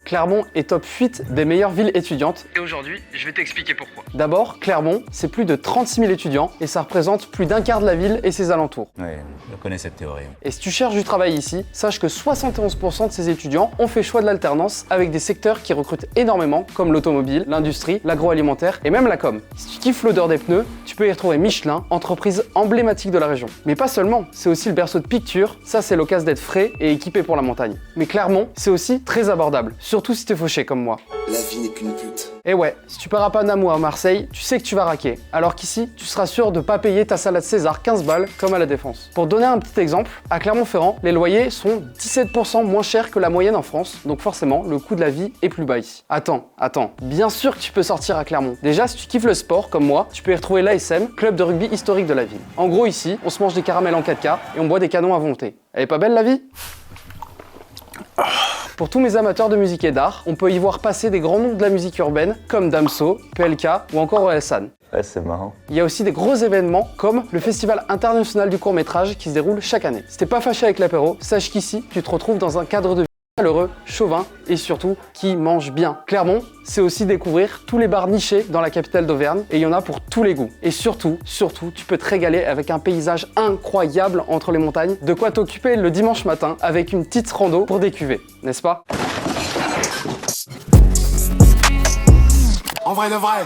Clermont est top 8 des meilleures villes étudiantes. Et aujourd'hui, je vais t'expliquer pourquoi. D'abord, Clermont, c'est plus de 36 000 étudiants et ça représente plus d'un quart de la ville et ses alentours. Oui, je connais cette théorie. Et si tu cherches du travail ici, sache que 71% de ces étudiants ont fait choix de l'alternance avec des secteurs qui recrutent énormément, comme l'automobile, l'industrie, l'agroalimentaire et même la com. Si tu kiffes l'odeur des pneus, tu peux y retrouver Michelin, entreprise emblématique de la région. Mais pas seulement, c'est aussi le berceau de Picture, ça c'est l'occasion d'être frais et équipé pour la montagne. Mais Clermont, c'est aussi très abordable, surtout si t'es fauché comme moi. La vie n'est qu'une pute. Et ouais, si tu pars à Panama ou à Marseille, tu sais que tu vas raquer. Alors qu'ici, tu seras sûr de pas payer ta salade César 15 balles comme à la Défense. Pour donner un petit exemple, à Clermont-Ferrand, les loyers sont 17% moins chers que la moyenne en France, donc forcément, le coût de la vie est plus bas ici. Attends, bien sûr que tu peux sortir à Clermont. Déjà, si tu kiffes le sport comme moi, tu peux y retrouver l'ASM, club de rugby historique de la ville. En gros ici, on se mange des caramels en 4K et on boit des canons à volonté. Elle est pas belle la vie ? Pour tous mes amateurs de musique et d'art, on peut y voir passer des grands noms de la musique urbaine comme Damso, PLK ou encore Orelsan. Ouais, c'est marrant. Il y a aussi des gros événements comme le Festival international du court-métrage qui se déroule chaque année. Si t'es pas fâché avec l'apéro, sache qu'ici, tu te retrouves dans un cadre de vie chaleureux, chauvin et surtout qui mange bien. Clermont, c'est aussi découvrir tous les bars nichés dans la capitale d'Auvergne et il y en a pour tous les goûts. Et surtout, tu peux te régaler avec un paysage incroyable entre les montagnes, de quoi t'occuper le dimanche matin avec une petite rando pour des cuvées, n'est-ce pas ? En vrai de vrai.